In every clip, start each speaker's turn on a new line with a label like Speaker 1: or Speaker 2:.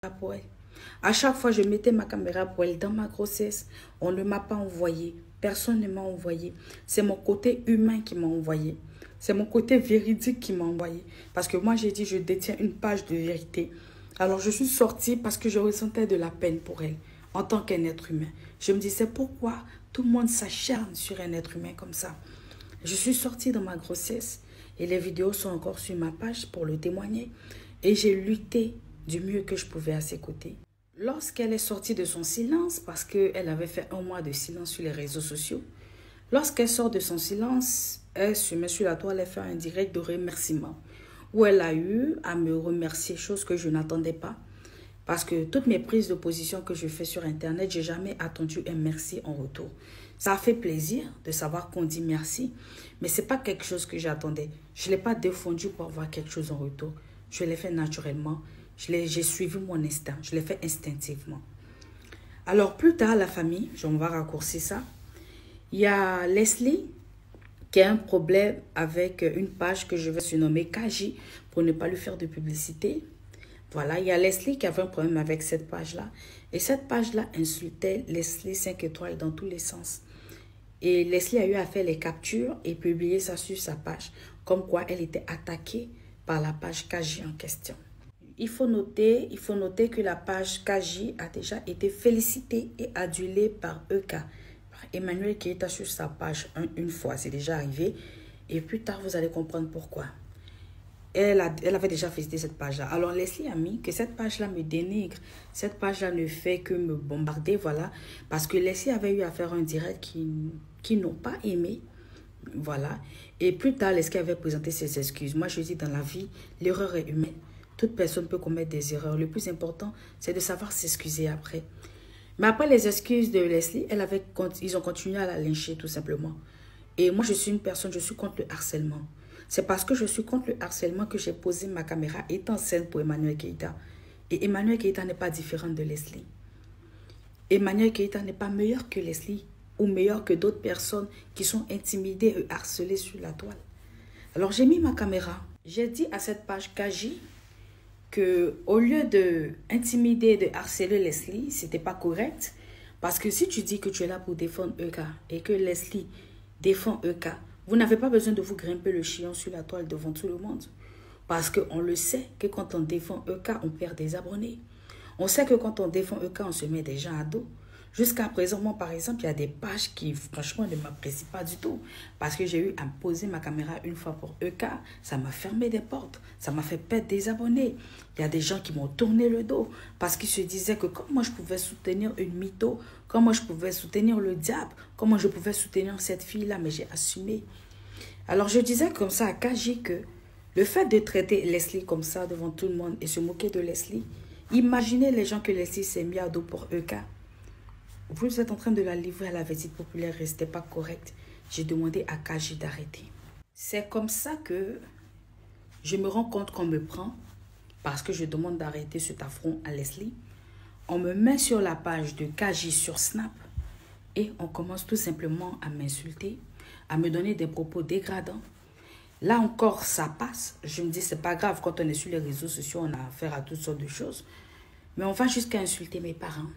Speaker 1: pour elle. À chaque fois, je mettais ma caméra pour elle dans ma grossesse. On ne m'a pas envoyé. Personne ne m'a envoyé. C'est mon côté humain qui m'a envoyé. C'est mon côté véridique qui m'a envoyé. Parce que moi, j'ai dit, je détiens une page de vérité. Alors, je suis sortie parce que je ressentais de la peine pour elle, en tant qu'un être humain. Je me disais, pourquoi tout le monde s'acharne sur un être humain comme ça? Je suis sortie dans ma grossesse et les vidéos sont encore sur ma page pour le témoigner. Et j'ai lutté du mieux que je pouvais à ses côtés. Lorsqu'elle est sortie de son silence, parce qu'elle avait fait 1 mois de silence sur les réseaux sociaux, lorsqu'elle sort de son silence, elle se met sur la toile et fait un direct de remerciement, où elle a eu à me remercier, chose que je n'attendais pas. Parce que toutes mes prises de position que je fais sur Internet, je n'ai jamais attendu un merci en retour. Ça a fait plaisir de savoir qu'on dit merci, mais ce n'est pas quelque chose que j'attendais. Je ne l'ai pas défendu pour avoir quelque chose en retour. Je l'ai fait naturellement. J'ai suivi mon instinct. Je l'ai fait instinctivement. Alors, plus tard, la famille, on va raccourcir ça. Il y a Leslie qui a un problème avec une page que je vais surnommer Kaji pour ne pas lui faire de publicité. Voilà, il y a Leslie qui avait un problème avec cette page-là. Et cette page-là insultait Leslie 5 étoiles dans tous les sens. Et Leslie a eu à faire les captures et publier ça sur sa page. Comme quoi elle était attaquée par la page Kaji en question. Il faut noter que la page Kaji a déjà été félicitée et adulée par EK. Par Emmanuel Keita sur sa page une fois. C'est déjà arrivé. Et plus tard, vous allez comprendre pourquoi. Elle avait déjà félicité cette page-là. Alors, Leslie a mis que cette page-là me dénigre. Cette page-là ne fait que me bombarder, voilà. Parce que Leslie avait eu à faire un direct qui n'ont pas aimé. Voilà. Et plus tard, Leslie avait présenté ses excuses. Moi, je dis dans la vie, l'erreur est humaine. Toute personne peut commettre des erreurs. Le plus important, c'est de savoir s'excuser après. Mais après les excuses de Leslie, ils ont continué à la lyncher tout simplement. Et moi, je suis une personne, je suis contre le harcèlement. C'est parce que je suis contre le harcèlement que j'ai posé ma caméra étant scène pour Emmanuel Keita. Et Emmanuel Keita n'est pas différent de Leslie. Emmanuel Keita n'est pas meilleur que Leslie ou meilleur que d'autres personnes qui sont intimidées et harcelées sur la toile. Alors, j'ai mis ma caméra. J'ai dit à cette page Kaji que au lieu de intimider, de harceler Leslie, c'était pas correct. Parce que si tu dis que tu es là pour défendre EK et que Leslie défend EK, vous n'avez pas besoin de vous grimper le chignon sur la toile devant tout le monde. Parce qu'on le sait que quand on défend EK, on perd des abonnés. On sait que quand on défend EK, on se met des gens à dos. Jusqu'à présent, moi, par exemple, il y a des pages qui, franchement, ne m'apprécient pas du tout. Parce que j'ai eu à poser ma caméra une fois pour EK. Ça m'a fermé des portes. Ça m'a fait perdre des abonnés. Il y a des gens qui m'ont tourné le dos. Parce qu'ils se disaient que comment je pouvais soutenir une mytho, comment je pouvais soutenir le diable, comment je pouvais soutenir cette fille-là, mais j'ai assumé. Alors, je disais comme ça à Kaji que le fait de traiter Leslie comme ça devant tout le monde et se moquer de Leslie, imaginez les gens que Leslie s'est mis à dos pour EK. Vous êtes en train de la livrer à la visite populaire, restez pas correct. J'ai demandé à Kaji d'arrêter. C'est comme ça que je me rends compte qu'on me prend parce que je demande d'arrêter cet affront à Leslie. On me met sur la page de Kaji sur Snap et on commence tout simplement à m'insulter, à me donner des propos dégradants. Là encore, ça passe. Je me dis, c'est pas grave, quand on est sur les réseaux sociaux, on a affaire à toutes sortes de choses. Mais on va jusqu'à insulter mes parents.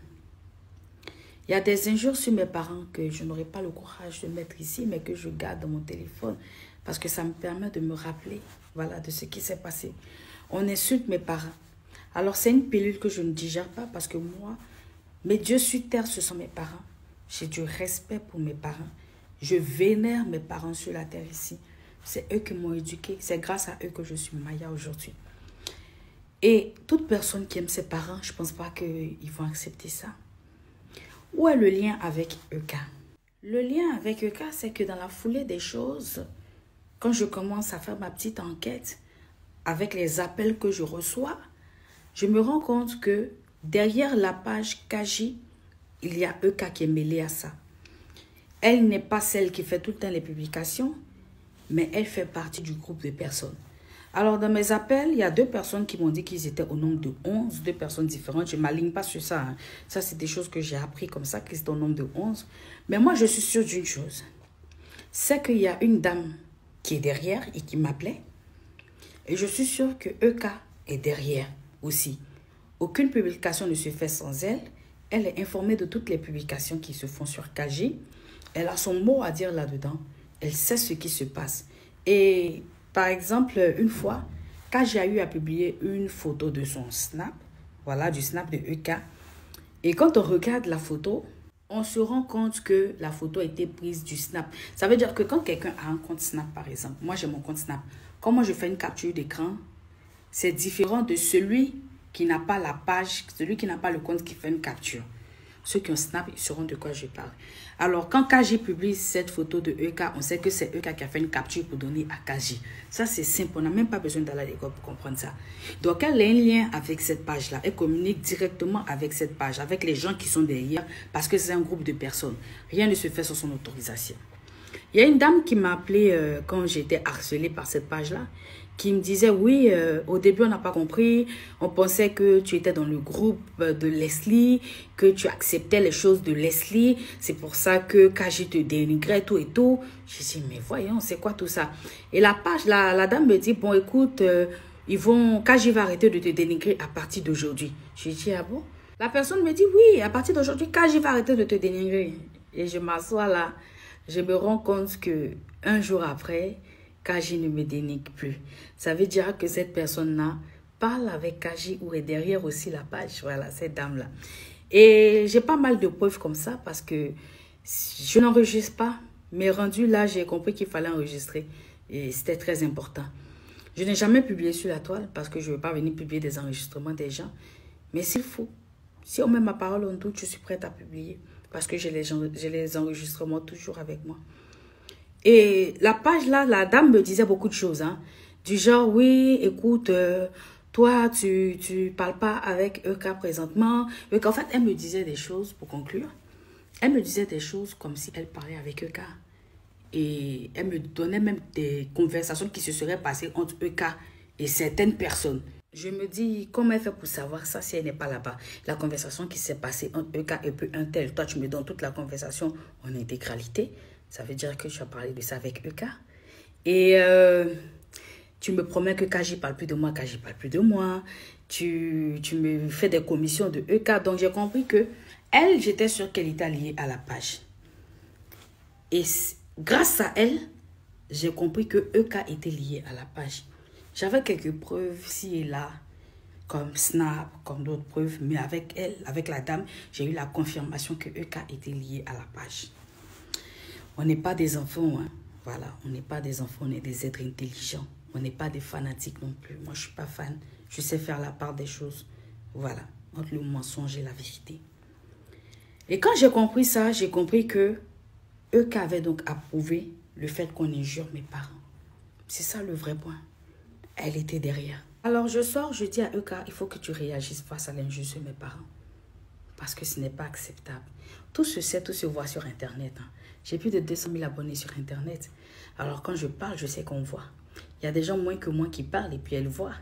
Speaker 1: Il y a des injures sur mes parents que je n'aurai pas le courage de mettre ici, mais que je garde dans mon téléphone parce que ça me permet de me rappeler, voilà, de ce qui s'est passé. On insulte mes parents. Alors, c'est une pilule que je ne digère pas parce que moi, mes dieux sur terre, ce sont mes parents. J'ai du respect pour mes parents. Je vénère mes parents sur la terre ici. C'est eux qui m'ont éduqué. C'est grâce à eux que je suis Maya aujourd'hui. Et toute personne qui aime ses parents, je ne pense pas qu'ils vont accepter ça. Où est le lien avec EK? Le lien avec EK, c'est que dans la foulée des choses, quand je commence à faire ma petite enquête, avec les appels que je reçois, je me rends compte que derrière la page Kaji, il y a EK qui est mêlé à ça. Elle n'est pas celle qui fait tout le temps les publications, mais elle fait partie du groupe de personnes. Alors, dans mes appels, il y a 2 personnes qui m'ont dit qu'ils étaient au nombre de 11, 2 personnes différentes. Je ne m'aligne pas sur ça. Hein. Ça, c'est des choses que j'ai appris comme ça, qu'ils étaient au nombre de 11. Mais moi, je suis sûre d'une chose. C'est qu'il y a une dame qui est derrière et qui m'appelait. Et je suis sûre que EK est derrière aussi. Aucune publication ne se fait sans elle. Elle est informée de toutes les publications qui se font sur KG. Elle a son mot à dire là-dedans. Elle sait ce qui se passe. Et par exemple, une fois, KG a eu à publier une photo de son Snap. Voilà, du Snap de EK. Et quand on regarde la photo, on se rend compte que la photo a été prise du Snap. Ça veut dire que quand quelqu'un a un compte Snap, par exemple, moi j'ai mon compte Snap, comment je fais une capture d'écran, c'est différent de celui qui n'a pas la page, celui qui n'a pas le compte qui fait une capture. Ceux qui ont Snap, ils sauront de quoi je parle. Alors, quand KG publie cette photo de EK, on sait que c'est EK qui a fait une capture pour donner à KG. Ça, c'est simple. On n'a même pas besoin d'aller à l'école pour comprendre ça. Donc, elle a un lien avec cette page-là. Elle communique directement avec cette page, avec les gens qui sont derrière, parce que c'est un groupe de personnes. Rien ne se fait sans son autorisation. Il y a une dame qui m'a appelé quand j'étais harcelée par cette page-là, qui me disait, oui, au début, on n'a pas compris. On pensait que tu étais dans le groupe de Leslie, que tu acceptais les choses de Leslie. C'est pour ça que KG te dénigrait, tout et tout. J'ai dit, mais voyons, c'est quoi tout ça? Et la page, la dame me dit, bon, écoute, KG va arrêter de te dénigrer à partir d'aujourd'hui. J'ai dit, ah bon? La personne me dit, oui, à partir d'aujourd'hui, KG va arrêter de te dénigrer. Et je m'assois là. Je me rends compte que un jour après, KG ne me dénigre plus. Ça veut dire que cette personne-là parle avec KG ou est derrière aussi la page. Voilà, cette dame-là. Et j'ai pas mal de preuves comme ça parce que je n'enregistre pas. Mais rendu là, j'ai compris qu'il fallait enregistrer. Et c'était très important. Je n'ai jamais publié sur la toile parce que je ne veux pas venir publier des enregistrements des gens. Mais s'il faut, si on met ma parole en doute, je suis prête à publier. Parce que j'ai les enregistrements toujours avec moi. Et la page là, la dame me disait beaucoup de choses. Hein, du genre, oui, écoute, toi, tu parles pas avec EK présentement. Donc, en fait, elle me disait des choses, pour conclure. Elle me disait des choses comme si elle parlait avec EK. Et elle me donnait même des conversations qui se seraient passées entre EK et certaines personnes. Je me dis, comment elle fait pour savoir ça si elle n'est pas là-bas? La conversation qui s'est passée entre EK et un tel. Toi, tu me donnes toute la conversation en intégralité. Ça veut dire que tu as parlé de ça avec EK. Et tu me promets que KG ne parle plus de moi, KG ne parle plus de moi. Tu me fais des commissions de EK. Donc, j'ai compris que elle, j'étais sûre qu'elle était liée à la page. Et grâce à elle, j'ai compris que EK était lié à la page. J'avais quelques preuves ci et là, comme Snap, comme d'autres preuves. Mais avec elle, avec la dame, j'ai eu la confirmation que EK était lié à la page. On n'est pas des enfants, hein. Voilà, on n'est pas des enfants, on est des êtres intelligents. On n'est pas des fanatiques non plus. Moi, je ne suis pas fan. Je sais faire la part des choses. Voilà, entre le mensonge et la vérité. Et quand j'ai compris ça, j'ai compris que EK avait donc approuvé le fait qu'on injure mes parents. C'est ça le vrai point. Elle était derrière. Alors je sors, je dis à EK, il faut que tu réagisses face à l'injure sur mes parents. Parce que ce n'est pas acceptable. Tout se sait, tout se voit sur Internet. Hein. J'ai plus de 200 000 abonnés sur Internet. Alors quand je parle, je sais qu'on voit. Il y a des gens moins que moi qui parlent et puis elles voient.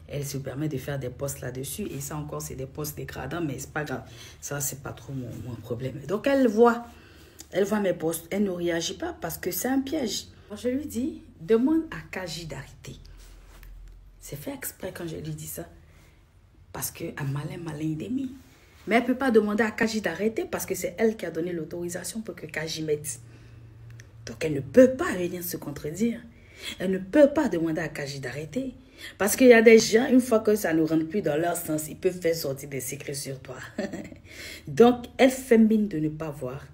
Speaker 1: Elle se permet de faire des posts là-dessus. Et ça encore, c'est des posts dégradants, mais c'est pas grave. Ça, c'est pas trop mon problème. Donc elle voit. Elle voit mes posts. Elle ne réagit pas parce que c'est un piège. Alors, je lui dis, demande à KG d'arrêter. C'est fait exprès quand je lui dis ça. Parce qu'un malin, malin demi. Mais elle ne peut pas demander à KG d'arrêter parce que c'est elle qui a donné l'autorisation pour que KG mette. Donc elle ne peut pas venir se contredire. Elle ne peut pas demander à KG d'arrêter. Parce qu'il y a des gens, une fois que ça ne rentre plus dans leur sens, ils peuvent faire sortir des secrets sur toi. Donc elle fait mine de ne pas voir.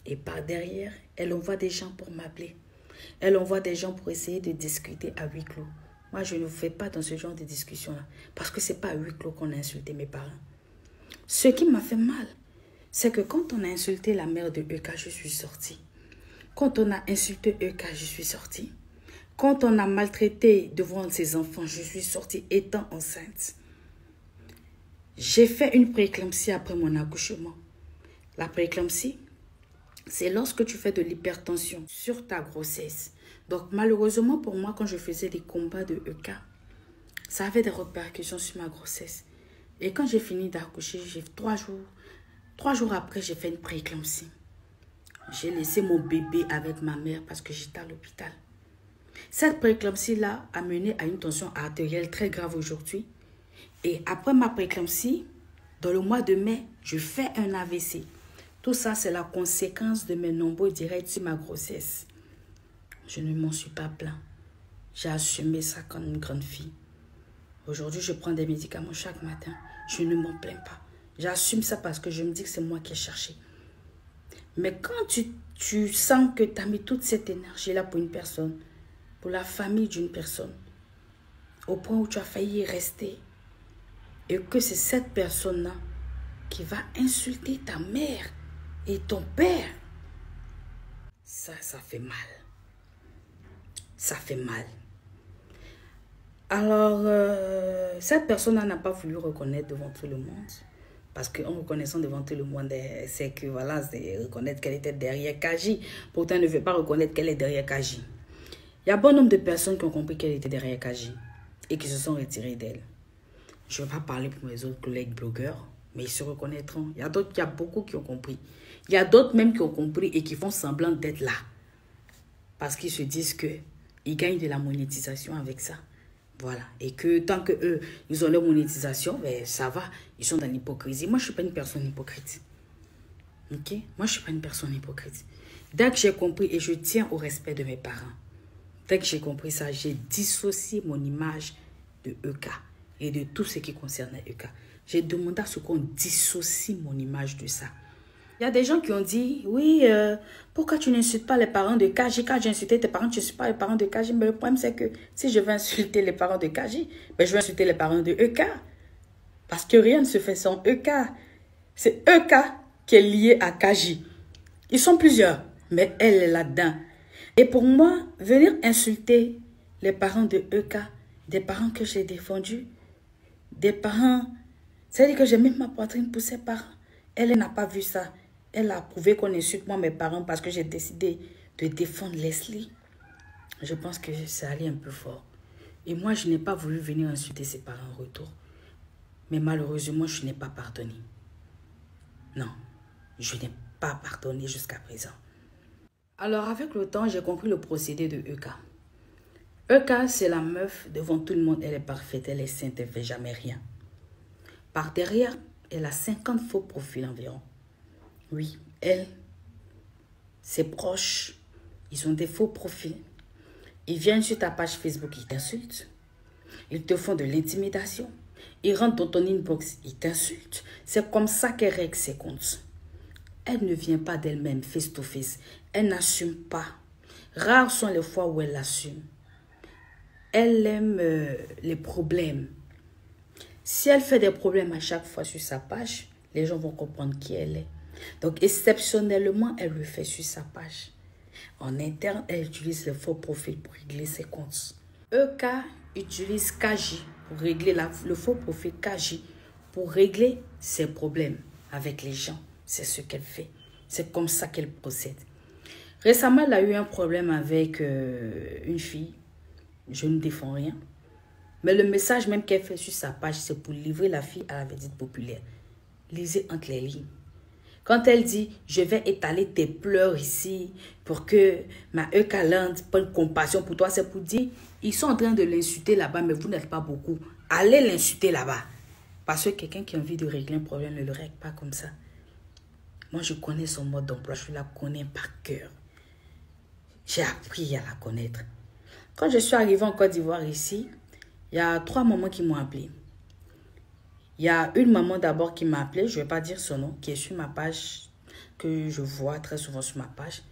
Speaker 1: Et par derrière, elle envoie des gens pour m'appeler. Elle envoie des gens pour essayer de discuter à huis clos. Moi, je ne fais pas dans ce genre de discussion-là. Parce que ce n'est pas à huis clos qu'on a insulté mes parents. Ce qui m'a fait mal, c'est que quand on a insulté la mère de EK, je suis sortie. Quand on a insulté EK, je suis sortie. Quand on a maltraité devant ses enfants, je suis sortie étant enceinte. J'ai fait une prééclampsie après mon accouchement. La prééclampsie, c'est lorsque tu fais de l'hypertension sur ta grossesse. Donc malheureusement pour moi, quand je faisais des combats de EK, ça avait des répercussions sur ma grossesse. Et quand j'ai fini d'accoucher, 3 jours après, j'ai fait une prééclampsie. J'ai laissé mon bébé avec ma mère parce que j'étais à l'hôpital. Cette prééclampsie-là a mené à une tension artérielle très grave aujourd'hui. Et après ma préclampsie, dans le mois de mai, je fais un AVC. Tout ça, c'est la conséquence de mes nombreux directs sur ma grossesse. Je ne m'en suis pas plaint. J'ai assumé ça comme une grande fille. Aujourd'hui, je prends des médicaments chaque matin. Je ne m'en plains pas. J'assume ça parce que je me dis que c'est moi qui ai cherché. Mais quand tu sens que tu as mis toute cette énergie-là pour une personne, pour la famille d'une personne, au point où tu as failli y rester, et que c'est cette personne-là qui va insulter ta mère et ton père, ça fait mal. Ça fait mal. Alors, cette personne-là n'a pas voulu reconnaître devant tout le monde. Parce qu'en reconnaissant devant tout le monde, c'est que voilà, c'est reconnaître qu'elle était derrière Kaji. Pourtant, elle ne veut pas reconnaître qu'elle est derrière Kaji. Il y a bon nombre de personnes qui ont compris qu'elle était derrière Kaji et qui se sont retirées d'elle. Je ne vais pas parler pour mes autres collègues blogueurs, mais ils se reconnaîtront. Il y a beaucoup qui ont compris. Il y a d'autres même qui ont compris et qui font semblant d'être là. Parce qu'ils se disent qu'ils gagnent de la monétisation avec ça. Voilà. Et que tant qu'eux, ils ont leur monétisation, ben, ça va. Ils sont dans l'hypocrisie. Moi, je ne suis pas une personne hypocrite. Ok? Moi, je ne suis pas une personne hypocrite. Dès que j'ai compris, et je tiens au respect de mes parents, dès que j'ai compris ça, j'ai dissocié mon image de EK et de tout ce qui concernait EK. J'ai demandé à ce qu'on dissocie mon image de ça. Il y a des gens qui ont dit, oui, pourquoi tu n'insultes pas les parents de Kaji? Quand j'ai insulté tes parents, tu n'insultes pas les parents de Kaji. Mais le problème, c'est que si je veux insulter les parents de Kaji, ben, je vais insulter les parents de EK. Parce que rien ne se fait sans EK. C'est EK qui est lié à Kaji. Ils sont plusieurs, mais elle est là-dedans. Et pour moi, venir insulter les parents de EK, des parents que j'ai défendus, des parents, c'est-à-dire que j'ai mis ma poitrine pour ses parents. Elle n'a pas vu ça. Elle a prouvé qu'on insulte moi mes parents parce que j'ai décidé de défendre Leslie. Je pense que ça allait un peu fort. Et moi, je n'ai pas voulu venir insulter ses parents en retour. Mais malheureusement, je n'ai pas pardonné. Non, je n'ai pas pardonné jusqu'à présent. Alors, avec le temps, j'ai compris le procédé de EK. EK, c'est la meuf, devant tout le monde, elle est parfaite, elle est sainte, elle ne fait jamais rien. Par derrière, elle a 50 faux profils environ. Oui, elle, ses proches, ils ont des faux profils. Ils viennent sur ta page Facebook, ils t'insultent. Ils te font de l'intimidation. Ils rentrent dans ton inbox, ils t'insultent. C'est comme ça qu'elle règle ses comptes. Elle ne vient pas d'elle-même face to face. Elle n'assume pas. Rares sont les fois où elle l'assume. Elle aime les problèmes. Si elle fait des problèmes à chaque fois sur sa page, les gens vont comprendre qui elle est. Donc, exceptionnellement, elle le fait sur sa page. En interne, elle utilise le faux profil pour régler ses comptes. EK utilise Kaji pour régler le faux profil Kaji pour régler ses problèmes avec les gens. C'est ce qu'elle fait. C'est comme ça qu'elle procède. Récemment, elle a eu un problème avec une fille. Je ne défends rien. Mais le message même qu'elle fait sur sa page, c'est pour livrer la fille à la vedette populaire. Lisez entre les lignes. Quand elle dit, je vais étaler tes pleurs ici pour que ma Eucalante prenne compassion pour toi, c'est pour dire, ils sont en train de l'insulter là-bas, mais vous n'êtes pas beaucoup. Allez l'insulter là-bas. Parce que quelqu'un qui a envie de régler un problème ne le règle pas comme ça. Moi, je connais son mode d'emploi, je la connais par cœur. J'ai appris à la connaître. Quand je suis arrivée en Côte d'Ivoire ici, il y a 3 mamans qui m'ont appelée. Il y a une maman d'abord qui m'a appelée, je ne vais pas dire son nom, qui est sur ma page, que je vois très souvent sur ma page,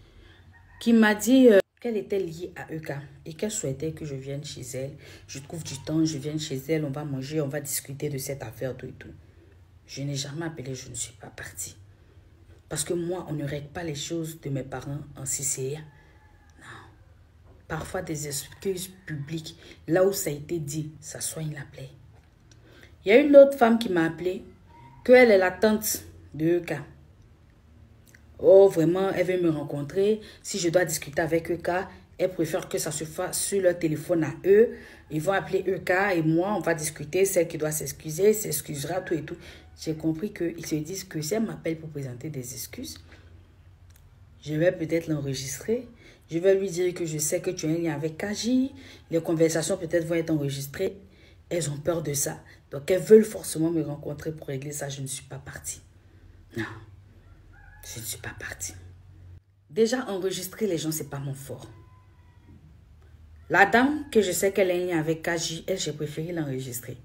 Speaker 1: qui m'a dit qu'elle était liée à EK et qu'elle souhaitait que je vienne chez elle. Je trouve du temps, je viens chez elle, on va manger, on va discuter de cette affaire, tout et tout. Je n'ai jamais appelé, je ne suis pas partie. Parce que moi, on ne règle pas les choses de mes parents en CCA. Parfois des excuses publiques, là où ça a été dit, ça soigne la plaie. Il y a une autre femme qui m'a appelée, qu'elle est la tante de EK. Oh, vraiment, elle veut me rencontrer. Si je dois discuter avec EK, elle préfère que ça se fasse sur leur téléphone à eux. Ils vont appeler EK et moi, on va discuter. Celle qui doit s'excuser, s'excusera, tout et tout. J'ai compris qu'ils se disent que si elle m'appelle pour présenter des excuses, je vais peut-être l'enregistrer. Je vais lui dire que je sais que tu as un lien avec Kaji. Les conversations peut-être vont être enregistrées. Elles ont peur de ça. Donc, elles veulent forcément me rencontrer pour régler ça. Je ne suis pas partie. Non, je ne suis pas partie. Déjà, enregistrer les gens, ce n'est pas mon fort. La dame, que je sais qu'elle a un lien avec KJ, elle, j'ai préféré l'enregistrer.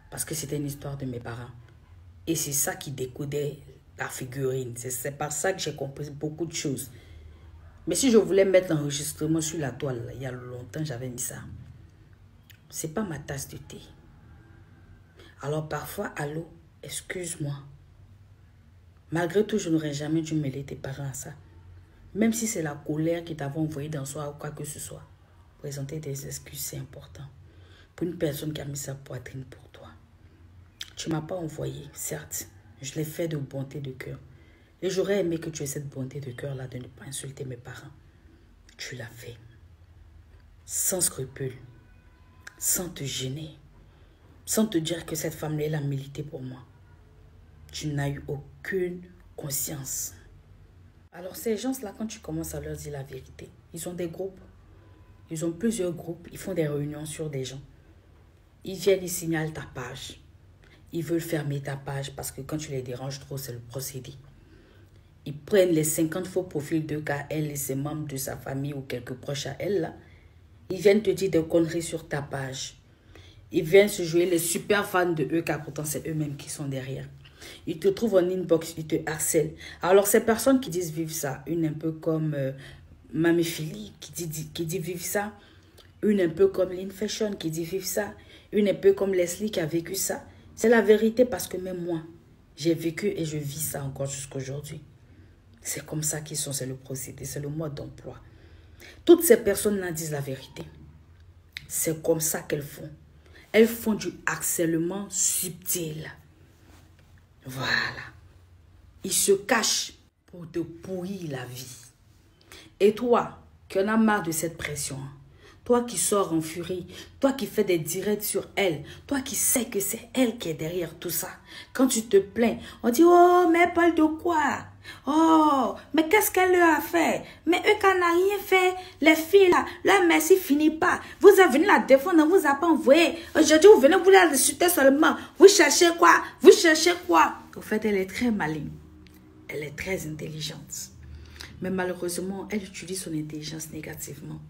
Speaker 1: Parce que c'était une histoire de mes parents. Et c'est ça qui découdait la figurine. C'est par ça que j'ai compris beaucoup de choses. Mais si je voulais mettre l'enregistrement sur la toile, là, il y a longtemps, j'avais mis ça. C'est pas ma tasse de thé. Alors parfois, allô, excuse-moi. Malgré tout, je n'aurais jamais dû mêler tes parents à ça. Même si c'est la colère qui t'avait envoyé dans soi ou quoi que ce soit. Présenter des excuses, c'est important. Pour une personne qui a mis sa poitrine pour toi. Tu ne m'as pas envoyé, certes. Je l'ai fait de bonté de cœur. Et j'aurais aimé que tu aies cette bonté de cœur-là de ne pas insulter mes parents. Tu l'as fait. Sans scrupule. Sans te gêner. Sans te dire que cette femme-là, elle a milité pour moi. Tu n'as eu aucune conscience. Alors ces gens-là, quand tu commences à leur dire la vérité, ils ont des groupes. Ils ont plusieurs groupes. Ils font des réunions sur des gens. Ils viennent, ils signalent ta page. Ils veulent fermer ta page parce que quand tu les déranges trop, c'est le procédé. Ils prennent les 50 faux profils de cas, elle et ses membres de sa famille ou quelques proches à elle, là. Ils viennent te dire des conneries sur ta page. Ils viennent se jouer les super fans de eux, car pourtant c'est eux-mêmes qui sont derrière. Ils te trouvent en inbox, ils te harcèlent. Alors ces personnes qui disent vivre ça, une un peu comme Mamie Philly qui dit vivre ça, une un peu comme Lynn Fashion qui dit vivre ça, une un peu comme Leslie qui a vécu ça. C'est la vérité parce que même moi, j'ai vécu et je vis ça encore jusqu'à aujourd'hui. C'est comme ça qu'ils sont, c'est le procédé, c'est le mode d'emploi. Toutes ces personnes-là disent la vérité. C'est comme ça qu'elles font. Elles font du harcèlement subtil. Voilà. Ils se cachent pour te pourrir la vie. Et toi, qui en as marre de cette pression, toi qui sors en furie, toi qui fais des directs sur elle, toi qui sais que c'est elle qui est derrière tout ça. Quand tu te plains, on dit « Oh, mais elle parle de quoi? Oh, mais qu'est-ce qu'elle leur a fait? Mais eux qui n'ont rien fait, les filles là, leur merci finit pas. Vous avez venu la défendre, on ne vous a pas envoyé. Aujourd'hui, vous venez vous la insulter seulement. Vous cherchez quoi? Vous cherchez quoi? » Au fait, elle est très maligne. Elle est très intelligente. Mais malheureusement, elle utilise son intelligence négativement.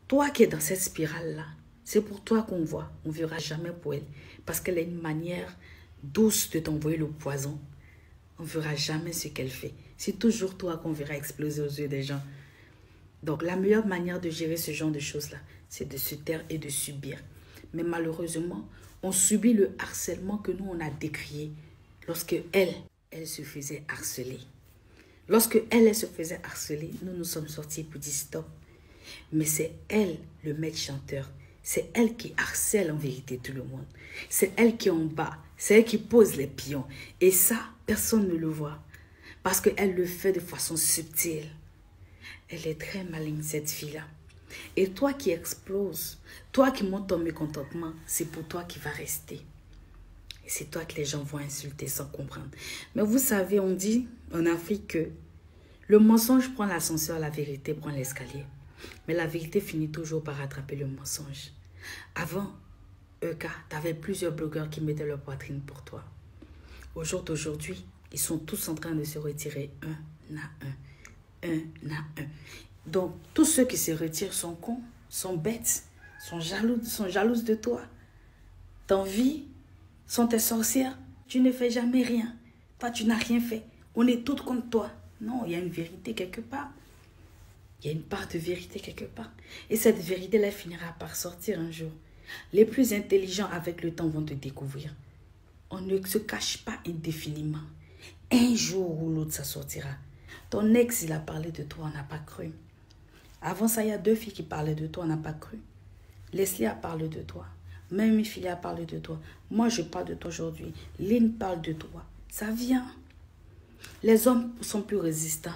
Speaker 1: Toi qui es dans cette spirale-là, c'est pour toi qu'on voit. On ne verra jamais pour elle. Parce qu'elle a une manière douce de t'envoyer le poison. On ne verra jamais ce qu'elle fait. C'est toujours toi qu'on verra exploser aux yeux des gens. Donc, la meilleure manière de gérer ce genre de choses-là, c'est de se taire et de subir. Mais malheureusement, on subit le harcèlement que nous, on a décrié lorsque elle se faisait harceler. Lorsque elle se faisait harceler, nous nous sommes sortis pour dire stop. Mais c'est elle, le maître chanteur. C'est elle qui harcèle en vérité tout le monde. C'est elle qui est en bas. C'est elle qui pose les pions. Et ça, personne ne le voit. Parce qu'elle le fait de façon subtile. Elle est très maligne, cette fille-là. Et toi qui exploses, toi qui montes ton mécontentement, c'est pour toi qui va rester. Et c'est toi que les gens vont insulter sans comprendre. Mais vous savez, on dit en Afrique que le mensonge prend l'ascenseur, la vérité prend l'escalier. Mais la vérité finit toujours par rattraper le mensonge. Avant, EK, tu avais plusieurs blogueurs qui mettaient leur poitrine pour toi. Au jour d'aujourd'hui, ils sont tous en train de se retirer un à un. Donc, tous ceux qui se retirent sont cons, sont bêtes, sont jalouses de toi. T'envies, sont tes sorcières. Tu ne fais jamais rien. Toi, tu n'as rien fait. On est toutes contre toi. Non, il y a une vérité quelque part. Il y a une part de vérité quelque part. Et cette vérité-là finira par sortir un jour. Les plus intelligents avec le temps vont te découvrir. On ne se cache pas indéfiniment. Un jour ou l'autre, ça sortira. Ton ex, il a parlé de toi, on n'a pas cru. Avant ça, il y a 2 filles qui parlaient de toi, on n'a pas cru. Leslie a parlé de toi. Même mes filles a parlé de toi. Moi, je parle de toi aujourd'hui. Lynn parle de toi. Ça vient. Les hommes sont plus résistants.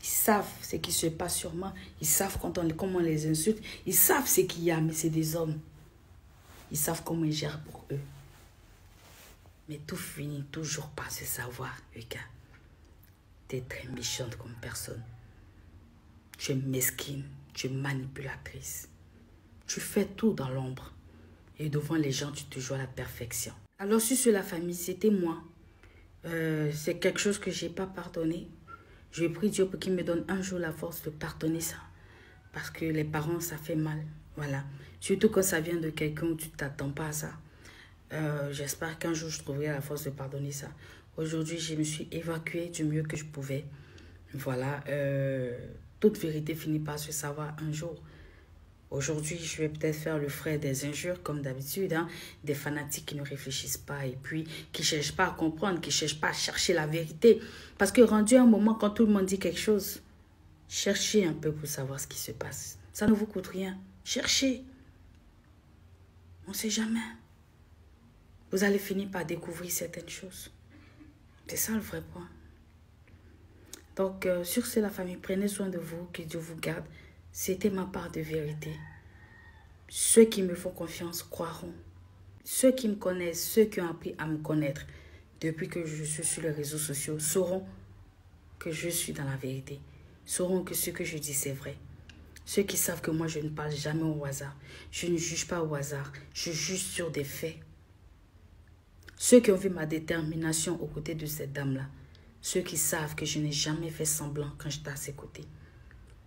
Speaker 1: Ils savent ce qui se passe sûrement. Ils savent comment on les insulte. Ils savent ce qu'il y a, mais c'est des hommes. Ils savent comment ils gèrent pour eux. Mais tout finit toujours par se savoir, Eka. Tu es très méchante comme personne. Tu es mesquine, tu es manipulatrice. Tu fais tout dans l'ombre. Et devant les gens, tu te joues à la perfection. Alors, sur la famille, c'était moi. C'est quelque chose que je n'ai pas pardonné. Je prie Dieu pour qu'il me donne un jour la force de pardonner ça. Parce que les parents, ça fait mal. Voilà. Surtout quand ça vient de quelqu'un où tu ne t'attends pas à ça. J'espère qu'un jour, je trouverai la force de pardonner ça. Aujourd'hui, je me suis évacuée du mieux que je pouvais. Voilà. Toute vérité finit par se savoir un jour. Aujourd'hui, je vais peut-être faire le frais des injures, comme d'habitude, hein, des fanatiques qui ne réfléchissent pas et puis qui ne cherchent pas à comprendre, qui ne cherchent pas à chercher la vérité. Parce que rendu un moment, quand tout le monde dit quelque chose, cherchez un peu pour savoir ce qui se passe. Ça ne vous coûte rien. Cherchez. On ne sait jamais. Vous allez finir par découvrir certaines choses. C'est ça le vrai point. Donc, sur ce, la famille, prenez soin de vous, que Dieu vous garde. C'était ma part de vérité. Ceux qui me font confiance croiront. Ceux qui me connaissent, ceux qui ont appris à me connaître depuis que je suis sur les réseaux sociaux, sauront que je suis dans la vérité. Sauront que ce que je dis, c'est vrai. Ceux qui savent que moi, je ne parle jamais au hasard. Je ne juge pas au hasard. Je juge sur des faits. Ceux qui ont vu ma détermination aux côtés de cette dame-là. Ceux qui savent que je n'ai jamais fait semblant quand j'étais à ses côtés.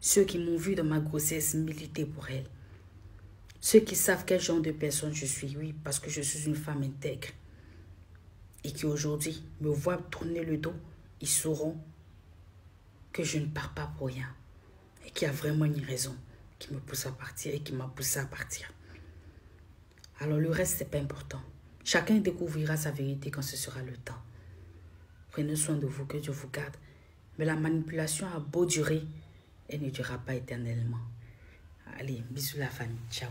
Speaker 1: Ceux qui m'ont vu dans ma grossesse militer pour elle. Ceux qui savent quel genre de personne je suis, oui, parce que je suis une femme intègre. Et qui aujourd'hui me voient tourner le dos, ils sauront que je ne pars pas pour rien. Et qu'il y a vraiment une raison qui me pousse à partir et qui m'a poussé à partir. Alors le reste, c'est pas important. Chacun découvrira sa vérité quand ce sera le temps. Prenez soin de vous, que Dieu vous garde. Mais la manipulation a beau durer, elle ne durera pas éternellement. Allez, bisous la famille. Ciao.